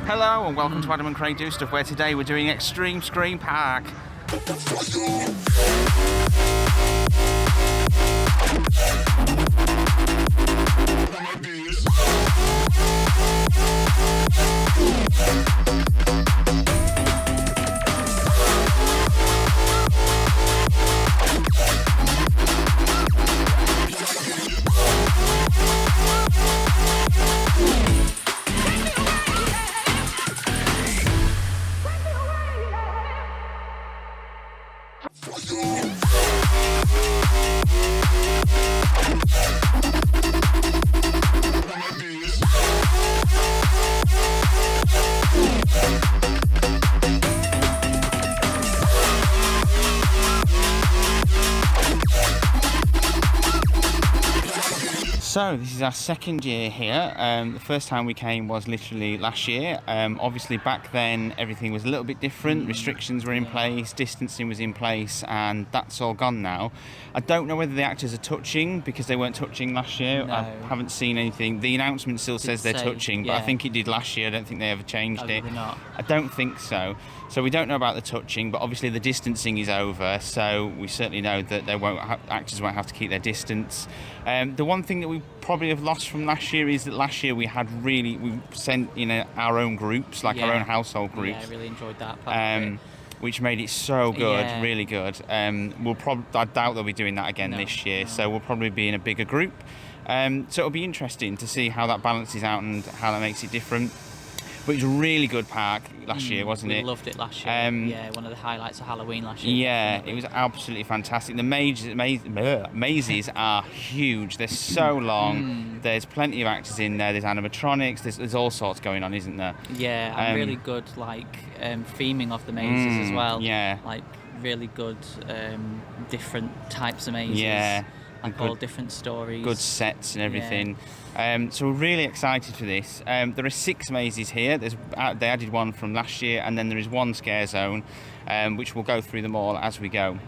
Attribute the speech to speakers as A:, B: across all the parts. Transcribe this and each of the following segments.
A: Hello and welcome to Adam and Craig Do Stuff, where today we're doing Xtreme Scream Park. So this is our second year here. The first time we came was literally last year. Obviously back then everything was a little bit different. Restrictions were in place, distancing was in place, and that's all gone now. I don't know whether the actors are touching because they weren't touching last year.
B: No.
A: I haven't seen anything. The announcement still says they're touching, but I think it did last year. I don't think they ever changed it.
B: Not.
A: I don't think so. So we don't know about the touching, but obviously the distancing is over, so we certainly know that actors won't have to keep their distance. The one thing that we probably have lost from last year is that last year we sent our own groups, like our own household groups.
B: Yeah, I really enjoyed that part.
A: Which made it so good, really good. I doubt they'll be doing that again this year, so we'll probably be in a bigger group. So it'll be interesting to see how that balances out and how that makes it different. But it was a really good park last year, wasn't it?
B: We loved it last year. Yeah, one of the highlights of Halloween last year.
A: Yeah,
B: definitely.
A: it was absolutely fantastic. The mazes are huge. They're so long. There's plenty of actors in there. There's animatronics. There's all sorts going on, isn't there?
B: Yeah, and really good theming of the mazes as well.
A: Yeah.
B: Like really good different types of mazes.
A: Yeah.
B: Like all different stories.
A: Good sets and everything. So we're really excited for this. There are 6 mazes here. They added one from last year, and then there is one scare zone, which we'll go through them all as we go.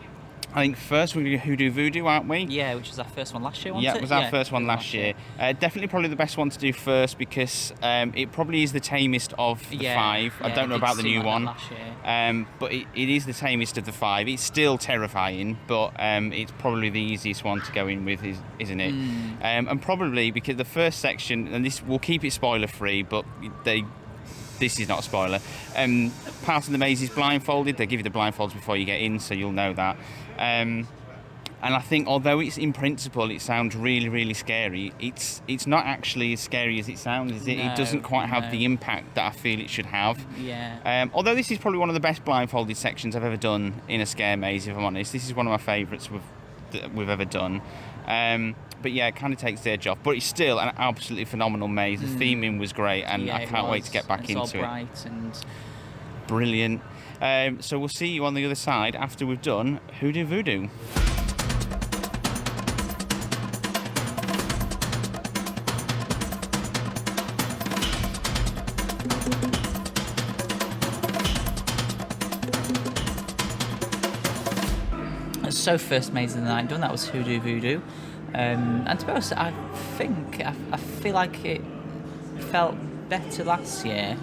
A: I think first we're going to Hoodoo Voodoo, aren't we?
B: Yeah, which was our first one last year, wasn't
A: Yeah,
B: it?
A: it was our first one last year. Definitely probably the best one to do first because it probably is the tamest of the 5. I don't know about the new one.
B: Last year.
A: But it is the tamest of the 5. It's still terrifying, but it's probably the easiest one to go in with, isn't it? And probably because the first section, and this we'll keep it spoiler free, but this is not a spoiler. Part of the maze is blindfolded. They give you the blindfolds before you get in, so you'll know that. And I think although it's in principle it sounds really, really scary, it's not actually as scary as it sounds, is it?
B: No,
A: it doesn't quite have the impact that I feel it should have.
B: Yeah.
A: Although this is probably one of the best blindfolded sections I've ever done in a scare maze, if I'm honest. This is one of my favourites we've ever done. But yeah, it kind of takes the edge off. But it's still an absolutely phenomenal maze. The theming was great, and I can't wait to get back into it.
B: It's all bright and
A: brilliant. So we'll see you on the other side after we've done Hoodoo Voodoo.
B: So first maze of the night done, that was Hoodoo Voodoo. And to be honest, I feel like it felt better last year.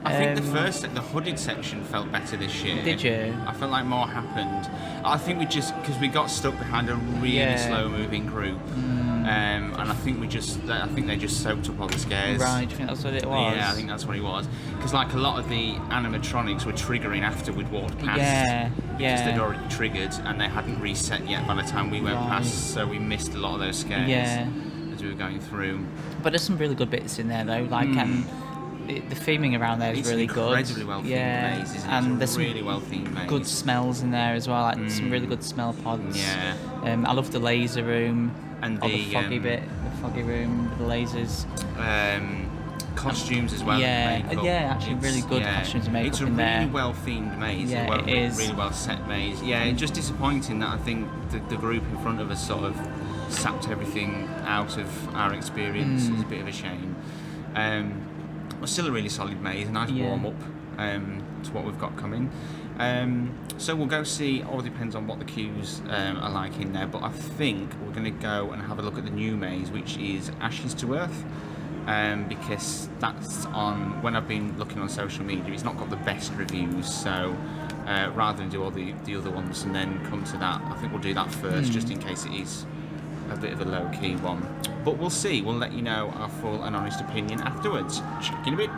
A: I think the hooded section felt better this year.
B: Did you?
A: I felt like more happened. I think because we got stuck behind a really slow moving group. And I think they just soaked up all the scares.
B: Right, do you think that's what it was?
A: Yeah, I think that's what it was. Because like a lot of the animatronics were triggering after we'd walked past.
B: Yeah.
A: Because they'd already triggered and they hadn't reset yet by the time we went past, so we missed a lot of those scares as we were going through.
B: But there's some really good bits in there though, like the theming around there is really good.
A: It's incredibly well themed maze, isn't it?
B: And
A: it's
B: there's
A: really well themed maze.
B: Good smells in there as well, like some really good smell pods.
A: Yeah.
B: I love the laser room
A: and
B: the foggy bit, the foggy room with the lasers.
A: Costumes as well.
B: Actually really good costumes and makeup
A: It's a
B: in there.
A: really well themed maze.
B: Yeah, it is.
A: Really well set maze. Yeah, it's just disappointing that I think the group in front of us sort of sapped everything out of our experience. It's a bit of a shame. But still a really solid maze, a nice warm up to what we've got coming. So we'll go see, all depends on what the queues are like in there, but I think we're going to go and have a look at the new maze, which is Ashes to Earth. because that's on, when I've been looking on social media, it's not got the best reviews, so rather than do all the other ones and then come to that, I think we'll do that first, just in case it is a bit of a low-key one. But we'll see, we'll let you know our full and honest opinion afterwards. Check in a bit.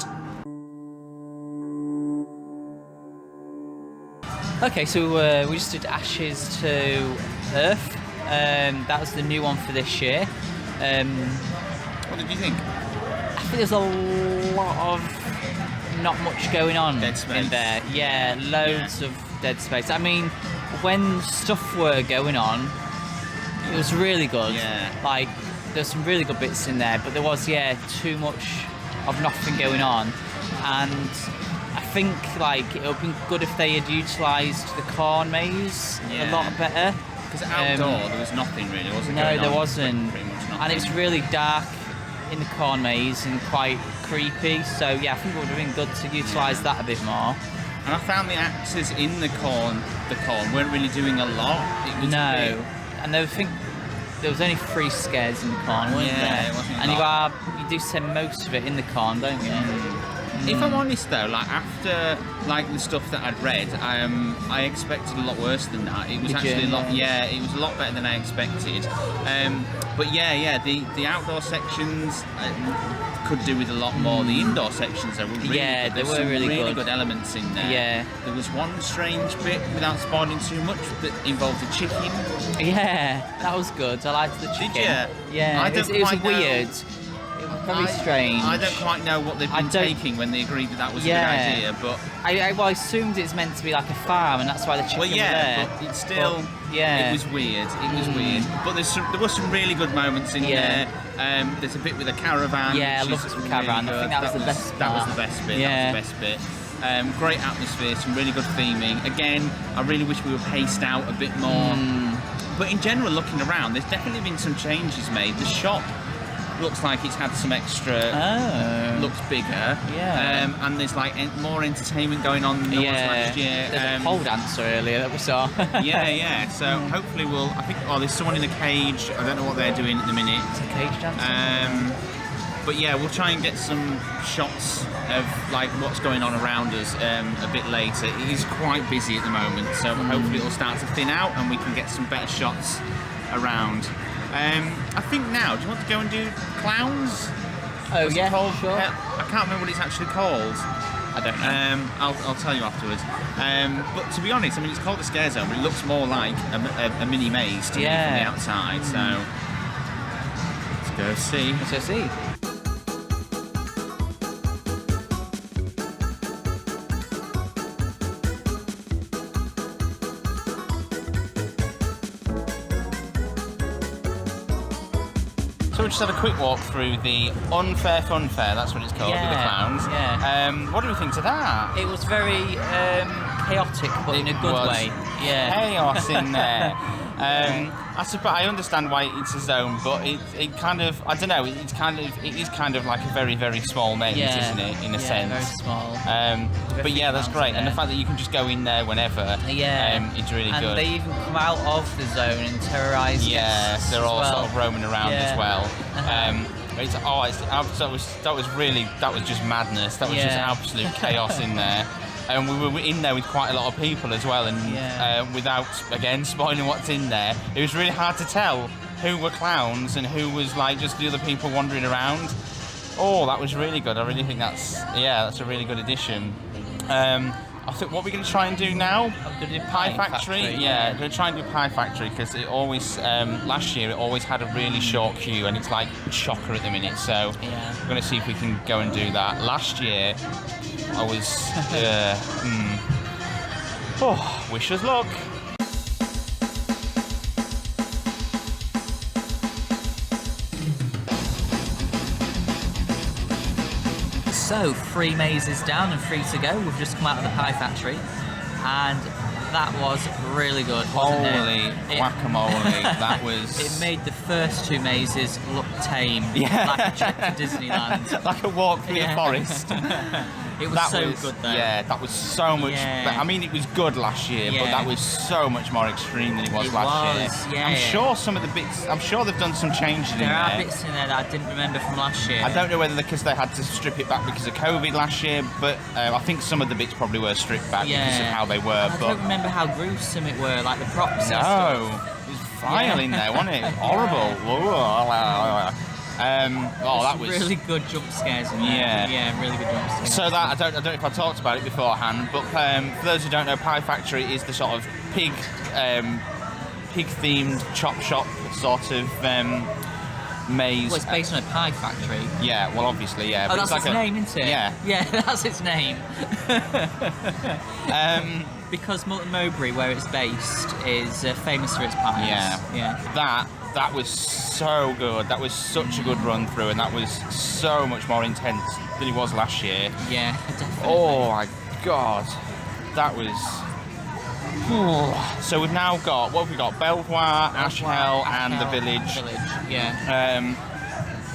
B: Okay, so we just did Ashes to Earth. That was the new one for this year.
A: What did you think?
B: I think there's a lot of not much going on
A: Dead space.
B: in there. Yeah, loads of dead space. I mean, when stuff were going on, it was really good.
A: Yeah.
B: Like, there's some really good bits in there, but there was, too much of nothing going on. And I think, like, it would have been good if they had utilised the corn maze a lot better.
A: Because outdoor, there was nothing really, wasn't there?
B: No, there wasn't.
A: Pretty much nothing.
B: And it's really dark in the corn maze and quite creepy. So, yeah, I think it would have been good to utilise that a bit more.
A: And I found the actors in the corn weren't really doing a lot. It was
B: and I think there was only 3 scares in the corn, weren't there?
A: It wasn't a
B: and
A: lot.
B: you do spend most of it in the corn, don't you?
A: If I'm honest though, like after like the stuff that I'd read, I expected a lot worse than that. It was actually a lot. Yeah, it was a lot better than I expected. But the outdoor sections could do with a lot more. The indoor sections, though, were really good.
B: They were
A: some
B: really
A: good elements in there.
B: Yeah.
A: There was one strange bit, without spoiling too much, that involved a chicken.
B: Yeah, that was good. I liked the chicken.
A: Did you?
B: Yeah,
A: I
B: it
A: don't
B: was
A: quite know.
B: weird. Very strange.
A: I don't quite know what they've been taking when they agreed that was a good idea, but
B: I assumed it's meant to be like a farm, and that's why the chicken were there.
A: But it's still, it was weird. It was weird. But there were some really good moments in there. There's a bit with a caravan.
B: Yeah, I loved the caravan.
A: Really
B: I think that was the best part.
A: That was the best bit.
B: Yeah.
A: That was the best bit. Great atmosphere, some really good theming. Again, I really wish we were paced out a bit more. But in general, looking around, there's definitely been some changes made. The shop looks like it's had some extra, looks bigger, and there's like more entertainment going on than there was last year.
B: There's a pole dancer earlier that we saw.
A: So hopefully I think, there's someone in a cage, I don't know what they're doing at the minute.
B: It's a cage dancer.
A: But yeah, we'll try and get some shots of like what's going on around us a bit later. It is quite busy at the moment, so hopefully it'll start to thin out and we can get some better shots around. I think now, do you want to go and do clowns?
B: Oh,
A: What's it
B: yeah,
A: called?
B: sure.
A: I can't remember what it's actually called.
B: I don't know.
A: I'll tell you afterwards. But to be honest, I mean, it's called the Scare Zone, but it looks more like a mini maze to me from the outside. So let's go see.
B: Let's go see.
A: So we just had a quick walk through the Unfair Funfair, that's what it's called, with the clowns.
B: Yeah.
A: What do we think to that?
B: It was very chaotic, but in a good way. Yeah.
A: Chaos in there. I understand why it's a zone, but it kind of, I don't know, it is kind of like a very, very small maze, isn't it, in a sense?
B: Very small.
A: But yeah, that's great. And the fact that you can just go in there whenever, it's really good.
B: And they even come out of the zone and terrorise guests
A: they're all
B: as well.
A: sort of roaming around as well. That was just madness. That was just absolute chaos in there. And we were in there with quite a lot of people as well, and without, again, spoiling what's in there, it was really hard to tell who were clowns and who was like just the other people wandering around. Oh, that was really good. I really think that's a really good addition. I think what we're going to try and do now,
B: I'm going to do
A: Pie Factory. Yeah, we're going to try and do Pie Factory because it always, last year, it always had a really short queue and it's like chocker at the minute. So we're going to see if we can go and do that. Last year, I was, wish us luck.
B: So, 3 mazes down and 3 to go. We've just come out of the Pie Factory, and that was really good, wasn't
A: Holy guacamole, that was...
B: It made the first 2 mazes look tame, like a trip to Disneyland.
A: Like a walk through the forest.
B: It was so good though.
A: Yeah, that was so much. I mean, it was good last year, but that was so much more extreme than it was last year.
B: Yeah,
A: I'm sure some of the bits. I'm sure they've done some changes in there.
B: There are bits in there that I didn't remember from last year.
A: I don't know whether because they had to strip it back because of COVID last year, but I think some of the bits probably were stripped back because of how they were.
B: I don't remember how gruesome it were, like the props.
A: No, it was vile in there, wasn't it? Horrible. That was
B: really good jump scares in there. Yeah, really good jump scares.
A: So that I don't know if I talked about it beforehand, but for those who don't know, Pie Factory is the sort of pig themed chop shop sort of maze.
B: Well, it's based on a pie factory.
A: Yeah, well, obviously, yeah.
B: Oh, that's its name, isn't it?
A: Yeah.
B: Yeah, that's its name. Because Melton Mowbray, where it's based, is famous for its pies.
A: Yeah. That was so good. That was such a good run through, and that was so much more intense than it was last year.
B: Yeah, definitely.
A: Oh my God, that was. So we've now got what have we got? Belvoir, Ashell, and the village.
B: Yeah.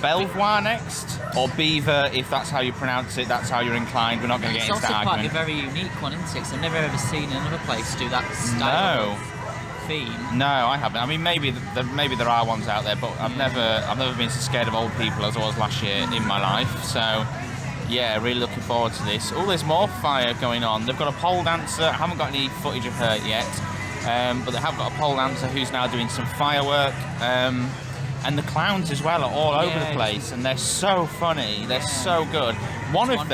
A: Belvoir next, or Beaver, if that's how you pronounce it. That's how you're inclined. We're not going to get into that argument.
B: It's also quite a very unique one, isn't it? 'Cause I've never ever seen another place do that style of theme.
A: No, I haven't. I mean, maybe there are ones out there, but I've never been so scared of old people as I was last year in my life. So. Yeah, really looking forward to this. Oh, there's more fire going on. They've got a pole dancer. I haven't got any footage of her yet, but they have got a pole dancer who's now doing some firework. And the clowns as well are all over the place, and they're so funny. They're so good. One of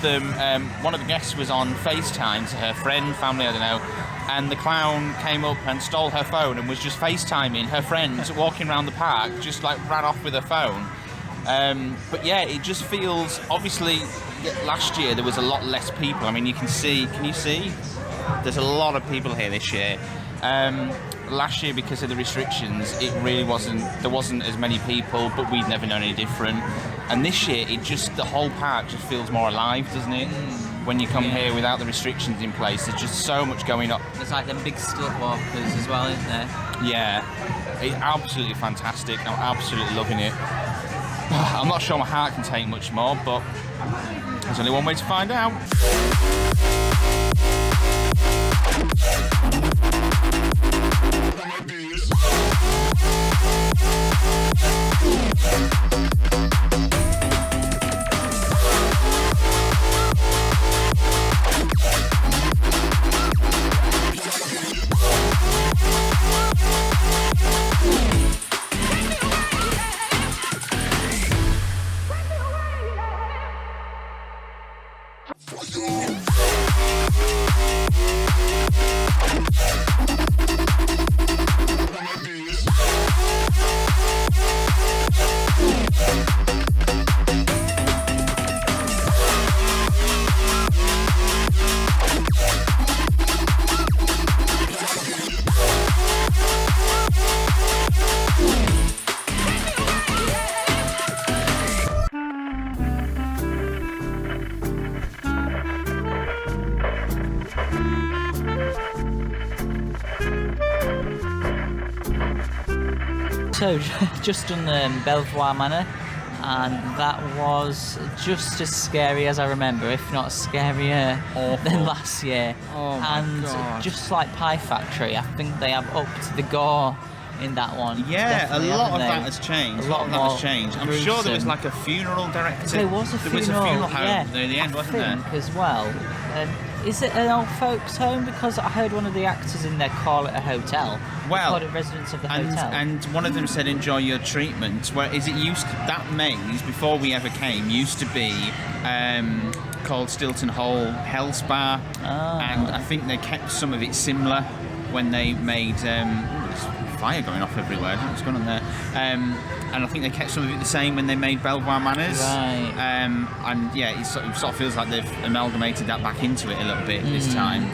A: the guests was on FaceTime to her friend, family, I don't know, and the clown came up and stole her phone and was just FaceTiming her friends walking around the park, just like ran off with her phone. But yeah, it just feels, obviously last year there was a lot less people. I mean, can you see? There's a lot of people here this year. Last year, because of the restrictions, there wasn't as many people, but we'd never known any different. And this year, the whole park just feels more alive, doesn't it? When you come here without the restrictions in place, there's just so much going on.
B: There's like them big stilt walkers as well, isn't there?
A: Yeah, it's absolutely fantastic. I'm absolutely loving it. I'm not sure my heart can take much more, but there's only one way to find out.
B: So, just done Belvoir Manor, and that was just as scary as I remember, if not scarier than last year.
A: Oh my God.
B: Just like Pie Factory, I think they have upped the gore in that one.
A: Yeah, a lot of that has changed. I'm sure there was like a funeral director.
B: There was a funeral
A: home near the end, wasn't there?
B: As well. Is it an old folks' home? Because I heard one of the actors in there call it a hotel.
A: Well,
B: called it residents of the hotel.
A: And one of them said, "Enjoy your treatment." Whereas that maze before we ever came used to be called Stilton Hole Hell Spa, and I think they kept some of it similar when they made. There's fire going off everywhere. I don't know what's going on there. And I think they kept some of it the same when they made Belvoir Manners.
B: Right.
A: And yeah, it sort of feels like they've amalgamated that back into it a little bit this time.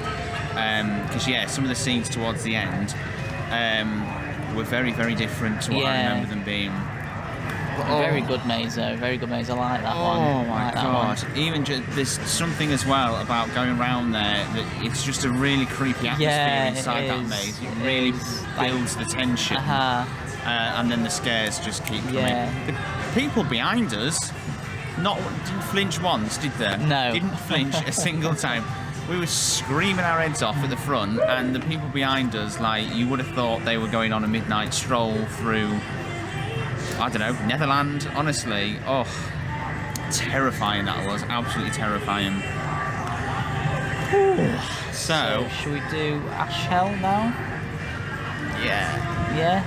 A: Because some of the scenes towards the end were very, very different to what I remember them being.
B: Very good maze though, very good maze. I like that one.
A: Oh my God. Even there's something as well about going around there that it's just a really creepy atmosphere inside that maze. It really builds the tension. And then the scares just keep coming. The people behind us, didn't flinch once, did they?
B: No.
A: Didn't flinch a single time. We were screaming our heads off at the front, and the people behind us, like, you would have thought they were going on a midnight stroll through, I don't know, Netherlands. Honestly, terrifying that was. Absolutely terrifying. So,
B: should we do Ash Hell now?
A: Yeah.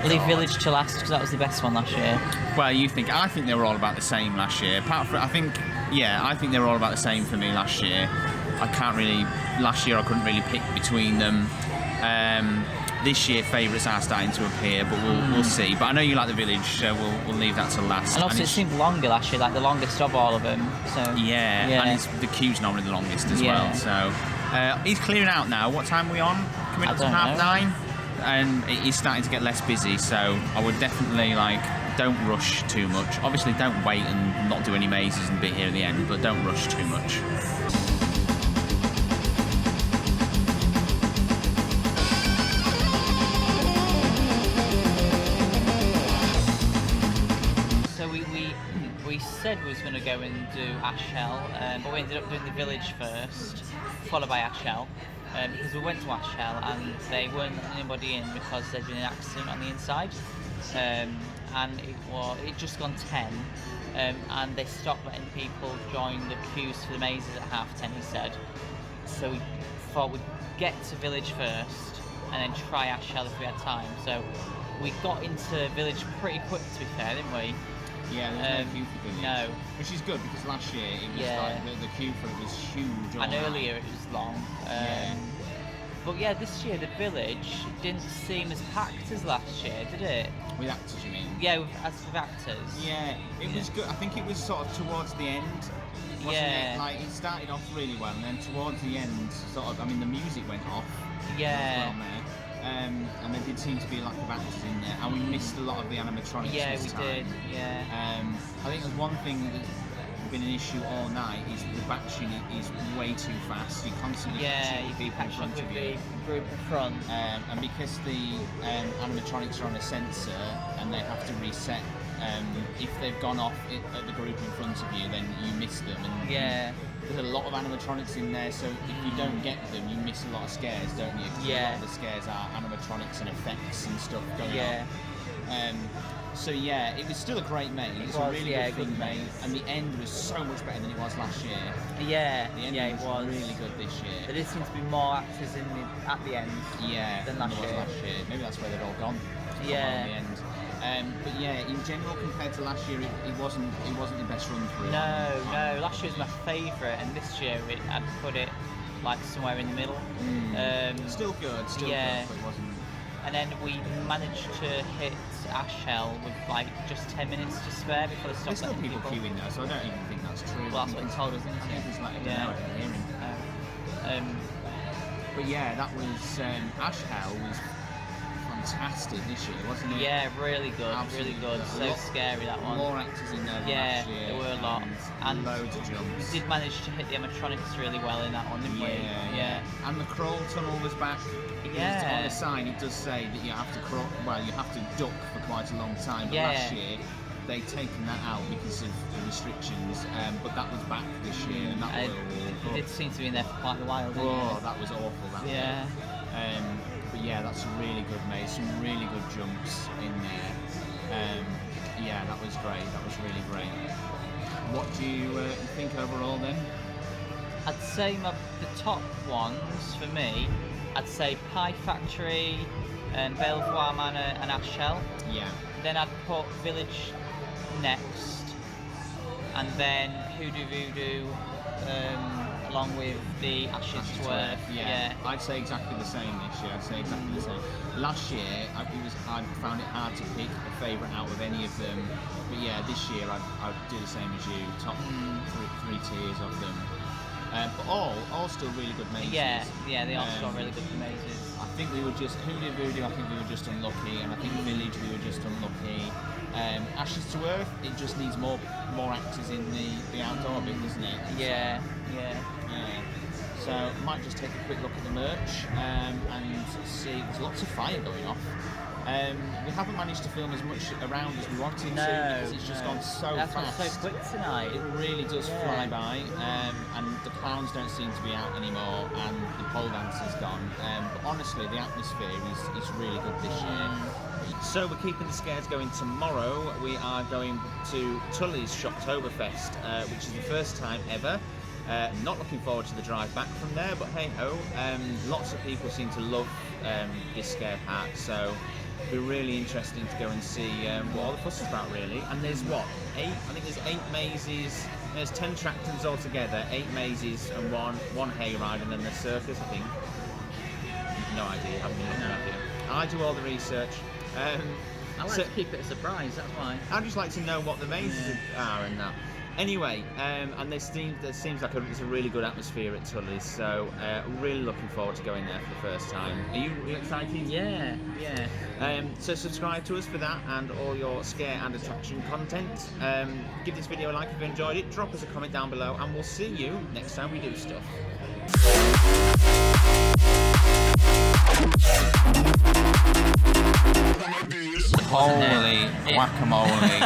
B: Leave Village to last because that was the best one last year.
A: Well, I think they were all about the same last year. Apart from, I think they were all about the same for me last year. Last year I couldn't really pick between them. This year favourites are starting to appear, but we'll see. But I know you like the Village, so we'll leave that to last.
B: And also it seemed longer last year, like the longest of all of them. So
A: and the queue's normally the longest as well. So he's clearing out now. What time are we on? Coming up to 9:30, and he's starting to get less busy. So I would definitely don't rush too much. Obviously, don't wait and not do any mazes and be here at the end, but don't rush too much.
B: We said we was going to go and do Ash Hell, but we ended up doing the Village first, followed by Ash Hell, because we went to Ash Hell and they weren't letting anybody in because there'd been an accident on the inside, and it just gone 10, and they stopped letting people join the queues for the mazes at 10:30, he said. So we thought we'd get to Village first and then try Ash Hell if we had time. So we got into Village pretty quick, to be fair, didn't we?
A: Yeah, there's no queue for Village.
B: No.
A: Which is good because last year it was the queue for it was huge.
B: And earlier it was long. But yeah, this year the Village didn't seem as packed as last year, did it?
A: With actors, you mean?
B: Yeah, as with actors.
A: Yeah, it was good. I think it was sort of towards the end. Wasn't it? Like, it started off really well, and then towards the end, the music went off.
B: Yeah.
A: And there did seem to be a lack of actors in there, and we missed a lot of the animatronics this time.
B: Did, yeah.
A: I think there's one thing that's been an issue all night is the batching is way too fast. You constantly catch people in front of you.
B: The group in front.
A: And because the animatronics are on a sensor and they have to reset, if they've gone off at the group in front of you, then you miss them. And there's a lot of animatronics in there, so if you don't get them, you miss a lot of scares, don't you? Because a lot of the scares are animatronics and effects and stuff going on. So yeah, it was still a great maze. It's a really good maze, and the end was so much better than it was last year.
B: Yeah,
A: the end was really good this year.
B: There did seem to be more actors at the end.
A: Than last year. Maybe that's where they're all gone.
B: Yeah.
A: At the end. But yeah, in general, compared to last year, it wasn't the best run through.
B: No. Last year was my favourite, and this year I'd put it somewhere in the middle.
A: Still good, but it wasn't.
B: And then we managed to hit Ash Hell with just 10 minutes to spare before they stopped.
A: There's still people queuing though, so I don't even think that's true.
B: Well, that's what he told us, isn't it?
A: I think he's I didn't hear him. But yeah, that was Ash Hell was fantastic this year, wasn't it?
B: Yeah, really good,
A: Absolutely
B: really good. So scary, that one.
A: More actors in there than last year.
B: There were a lot.
A: And loads of jumps.
B: We did manage to hit the animatronics really well in that one, didn't we?
A: Yeah. And the crawl tunnel was back.
B: Yeah.
A: On the sign it does say that you have to crawl, you have to duck for quite a long time. But last year they'd taken that out because of the restrictions, but that was back this year, and that
B: it did seem to be in there for quite a while, didn't it?
A: That was awful. But yeah, that's a really good maze, some really good jumps in there. Yeah, that was great. That was really great. What do you think overall then?
B: I'd say the top ones for me, I'd say Pie Factory, Belvoir Manor and Ash Hell.
A: Yeah.
B: Then I'd put Village next, and then Hoodoo Voodoo, along with the Ashes to Earth. Yeah.
A: I'd say exactly the same this year. I'd say exactly the same. Last year, I found it hard to pick a favourite out of any of them. But yeah, this year I'd do the same as you. Top three tiers of them. But all still really good mazes.
B: Yeah, they all still really good mazes.
A: I think we were just Hoodoo Voodoo. I think we were just unlucky, and I think Village we were just unlucky. Ashes to Earth, it just needs more actors in the outdoor bit, doesn't it?
B: Yeah.
A: So might just take a quick look at the merch and see. There's lots of fire going off.
C: We haven't managed to film as much around as we wanted to because it's just gone so
B: That's
C: fast.
B: gone so quick tonight.
C: It really does fly by, and the clowns don't seem to be out anymore, and the pole dance is gone. But honestly, the atmosphere is really good this year. So we're keeping the scares going tomorrow. We are going to Tully's Shoptoberfest, which is the first time ever. Not looking forward to the drive back from there, but hey ho, lots of people seem to love this scare park, so it'll be really interesting to go and see what all the fuss is about, really. And there's what, 8? I think there's 8 mazes. There's 10 attractions altogether, 8 mazes and one hayride, and then the circus, I think. No idea, I haven't been looking at it. I do all the research.
B: I like to keep it a surprise, that's why.
C: I just like to know what the mazes are and that. Anyway, and there seems like it's a really good atmosphere at Tully's, so really looking forward to going there for the first time. Are you excited?
B: Yeah.
C: So subscribe to us for that and all your scare and attraction content. Give this video a like if you enjoyed it, drop us a comment down below, and we'll see you next time we do stuff.
A: Holy guacamole.